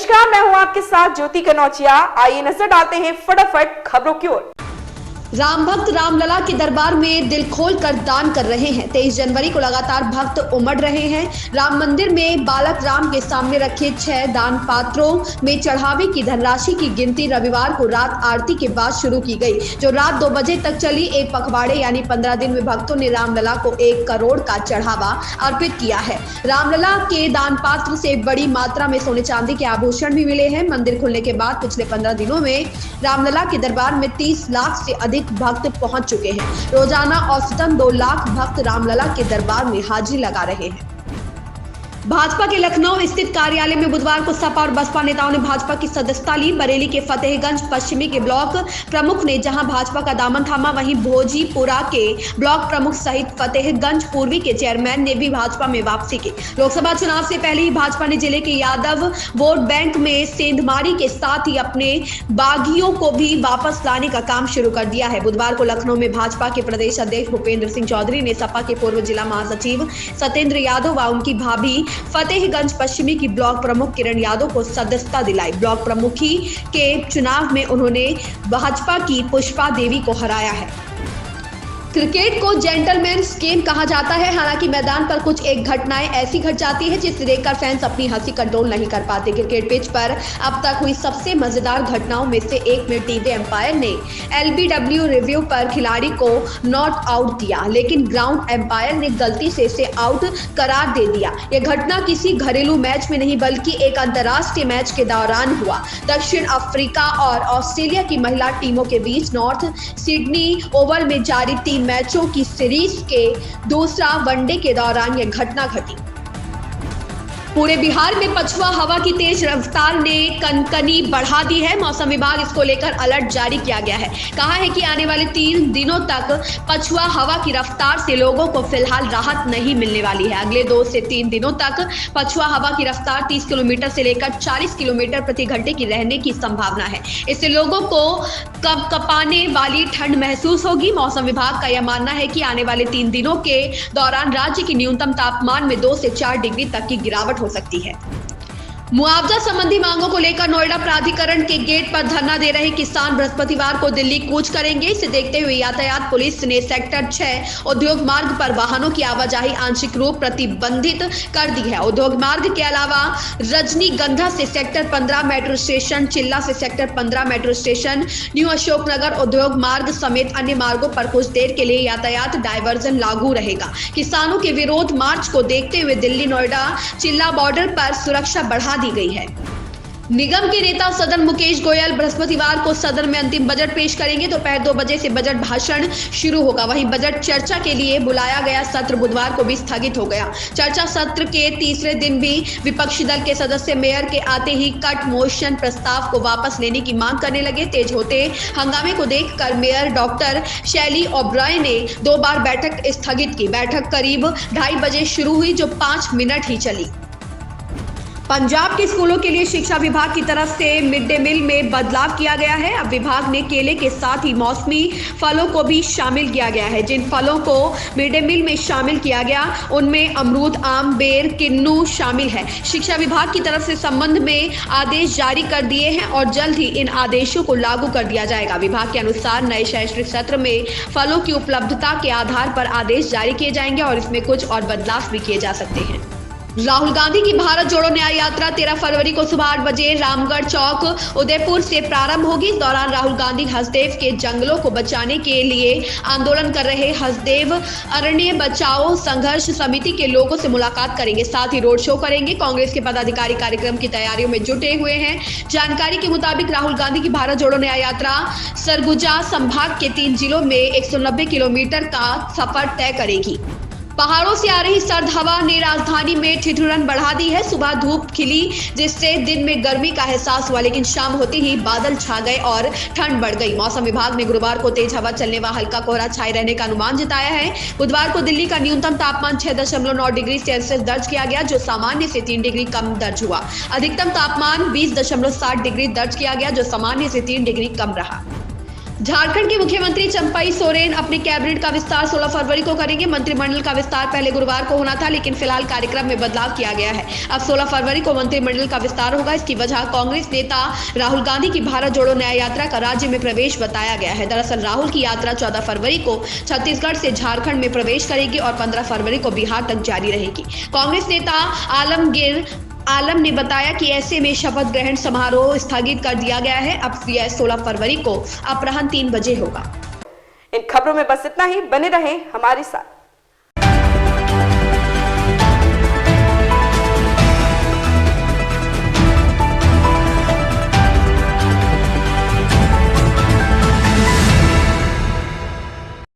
नमस्कार, मैं हूं आपके साथ ज्योति कनौजिया। आइए नजर डालते हैं फटाफट खबरों की ओर। राम भक्त रामलला के दरबार में दिल खोल कर दान कर रहे हैं। 23 जनवरी को लगातार भक्त उमड़ रहे हैं। राम मंदिर में बालक राम के सामने रखे 6 दान पात्रों में चढ़ावे की धनराशि की गिनती रविवार को रात आरती के बाद शुरू की गई, जो रात 2 बजे तक चली। एक पखवाड़े यानी 15 दिन में भक्तों ने रामलला को 1 करोड़ का चढ़ावा अर्पित किया है। रामलला के दान पात्र से बड़ी मात्रा में सोने चांदी के आभूषण भी मिले हैं। मंदिर खुलने के बाद पिछले 15 दिनों में रामलला के दरबार में 30 लाख से अधिक भक्त पहुंच चुके हैं। रोजाना औसतन 2 लाख भक्त रामलला के दरबार में हाजिरी लगा रहे हैं। भाजपा के लखनऊ स्थित कार्यालय में बुधवार को सपा और बसपा नेताओं ने भाजपा की सदस्यता ली। बरेली के फतेहगंज पश्चिमी के ब्लॉक प्रमुख ने जहां भाजपा का दामन थामा, वहीं भोजीपुरा के ब्लॉक प्रमुख सहित फतेहगंज पूर्वी के चेयरमैन ने भी भाजपा में वापसी की। लोकसभा चुनाव से पहले ही भाजपा ने जिले के यादव वोट बैंक में सेंधमारी के साथ ही अपने बागियों को भी वापस लाने का काम शुरू कर दिया है। बुधवार को लखनऊ में भाजपा के प्रदेश अध्यक्ष भूपेंद्र सिंह चौधरी ने सपा के पूर्व जिला महासचिव सत्येंद्र यादव व उनकी भाभी फतेहगंज पश्चिमी की ब्लॉक प्रमुख किरण यादव को सदस्यता दिलाई। ब्लॉक प्रमुखी के चुनाव में उन्होंने भाजपा की पुष्पा देवी को हराया है। क्रिकेट को जेंटलमैन्स गेम कहा जाता है। हालांकि मैदान पर कुछ एक घटनाएं ऐसी घट जाती है जिसे देखकर फैंस अपनी हंसी कंट्रोल नहीं कर पाते। क्रिकेट पिच पर अब तक हुई सबसे मजेदार घटनाओं में से एक में टीवी एम्पायर ने LBW रिव्यू पर खिलाड़ी को नॉट आउट दिया, लेकिन ग्राउंड एम्पायर ने गलती से इसे आउट करार दे दिया। यह घटना किसी घरेलू मैच में नहीं बल्कि एक अंतर्राष्ट्रीय मैच के दौरान हुआ। दक्षिण अफ्रीका और ऑस्ट्रेलिया की महिला टीमों के बीच नॉर्थ सिडनी ओवल में जारी 3 मैचों की सीरीज के दूसरा वनडे के दौरान यह घटना घटी। पूरे बिहार में पछुआ हवा की तेज रफ्तार ने कनकनी बढ़ा दी है। मौसम विभाग इसको लेकर अलर्ट जारी किया गया है। कहा है कि आने वाले 3 दिनों तक पछुआ हवा की रफ्तार से लोगों को फिलहाल राहत नहीं मिलने वाली है। अगले 2 से 3 दिनों तक पछुआ हवा की रफ्तार 30 किलोमीटर से लेकर 40 किलोमीटर प्रति घंटे की रहने की संभावना है। इससे लोगों को कपकपाने वाली ठंड महसूस होगी। मौसम विभाग का यह मानना है कि आने वाले 3 दिनों के दौरान राज्य के न्यूनतम तापमान में 2 से 4 डिग्री तक की गिरावट हो सकती है। मुआवजा संबंधी मांगों को लेकर नोएडा प्राधिकरण के गेट पर धरना दे रहे किसान बृहस्पतिवार को दिल्ली कूच करेंगे। इसे देखते हुए यातायात पुलिस ने सेक्टर 6 उद्योग मार्ग पर वाहनों की आवाजाही आंशिक रूप प्रतिबंधित कर दी है। उद्योग मार्ग के अलावा रजनीगंधा से सेक्टर 15 मेट्रो स्टेशन, चिल्ला से sector 15 metro station, new Ashoknagar उद्योग मार्ग समेत अन्य मार्गों पर कुछ देर के लिए यातायात डायवर्जन लागू रहेगा। किसानों के विरोध मार्च को देखते हुए दिल्ली नोएडा चिल्ला बॉर्डर पर सुरक्षा बढ़ा दी गई है। निगम के नेता सदन मुकेश गोयल बृहस्पतिवार को सदन में अंतिम बजट पेश करेंगे। दोपहर 2 बजे से बजट भाषण शुरू होगा। वहीं बजट चर्चा के लिए बुलाया गया सत्र बुधवार को भी स्थगित हो गया। चर्चा सत्र के तीसरे दिन भी विपक्षी दल के सदस्य मेयर के आते ही कट मोशन प्रस्ताव को वापस लेने की मांग करने लगे। तेज होते हंगामे को देखकर मेयर डॉक्टर शैली ओब्राय ने 2 बार बैठक स्थगित की। बैठक करीब 2:30 बजे शुरू हुई, जो 5 मिनट ही चली। पंजाब के स्कूलों के लिए शिक्षा विभाग की तरफ से मिड डे मील में बदलाव किया गया है। अब विभाग ने केले के साथ ही मौसमी फलों को भी शामिल किया गया है। जिन फलों को मिड डे मील में शामिल किया गया उनमें अमरूद, आम, बेर, किन्नू शामिल है। शिक्षा विभाग की तरफ से संबंध में आदेश जारी कर दिए हैं और जल्द ही इन आदेशों को लागू कर दिया जाएगा। विभाग के अनुसार नए शैक्षणिक सत्र में फलों की उपलब्धता के आधार पर आदेश जारी किए जाएंगे और इसमें कुछ और बदलाव भी किए जा सकते हैं। राहुल गांधी की भारत जोड़ो न्याय यात्रा 13 फरवरी को सुबह 8 बजे रामगढ़ चौक उदयपुर से प्रारंभ होगी। इस दौरान राहुल गांधी हसदेव के जंगलों को बचाने के लिए आंदोलन कर रहे हसदेव अरण्य बचाओ संघर्ष समिति के लोगों से मुलाकात करेंगे। साथ ही रोड शो करेंगे। कांग्रेस के पदाधिकारी कार्यक्रम की तैयारियों में जुटे हुए हैं। जानकारी के मुताबिक राहुल गांधी की भारत जोड़ो न्याय यात्रा सरगुजा संभाग के 3 जिलों में 190 किलोमीटर का सफर तय करेगी। पहाड़ों से आ रही सर्द हवा ने राजधानी में ठिठुरन बढ़ा दी है। सुबह धूप खिली जिससे दिन में गर्मी का एहसास हुआ, लेकिन शाम होते ही बादल छा गए और ठंड बढ़ गई। मौसम विभाग ने गुरुवार को तेज हवा चलने व हल्का कोहरा छाए रहने का अनुमान जताया है। बुधवार को दिल्ली का न्यूनतम तापमान 6.9 डिग्री सेल्सियस दर्ज किया गया, जो सामान्य से 3 डिग्री कम दर्ज हुआ। अधिकतम तापमान 20.7 डिग्री दर्ज किया गया, जो सामान्य से 3 डिग्री कम रहा। झारखंड के मुख्यमंत्री चंपई सोरेन अपने कैबिनेट का विस्तार 16 फरवरी को करेंगे। मंत्रिमंडल का विस्तार पहले गुरुवार को होना था, लेकिन फिलहाल कार्यक्रम में बदलाव किया गया है। अब 16 फरवरी को मंत्रिमंडल का विस्तार होगा। इसकी वजह कांग्रेस नेता राहुल गांधी की भारत जोड़ो न्याय यात्रा का राज्य में प्रवेश बताया गया है। दरअसल राहुल की यात्रा 14 फरवरी को छत्तीसगढ़ से झारखंड में प्रवेश करेगी और 15 फरवरी को बिहार तक जारी रहेगी। कांग्रेस नेता आलम ने बताया कि ऐसे में शपथ ग्रहण समारोह स्थगित कर दिया गया है। अब यह 16 फरवरी को अपराह्न 3 बजे होगा। इन खबरों में बस इतना ही। बने रहें हमारे साथ।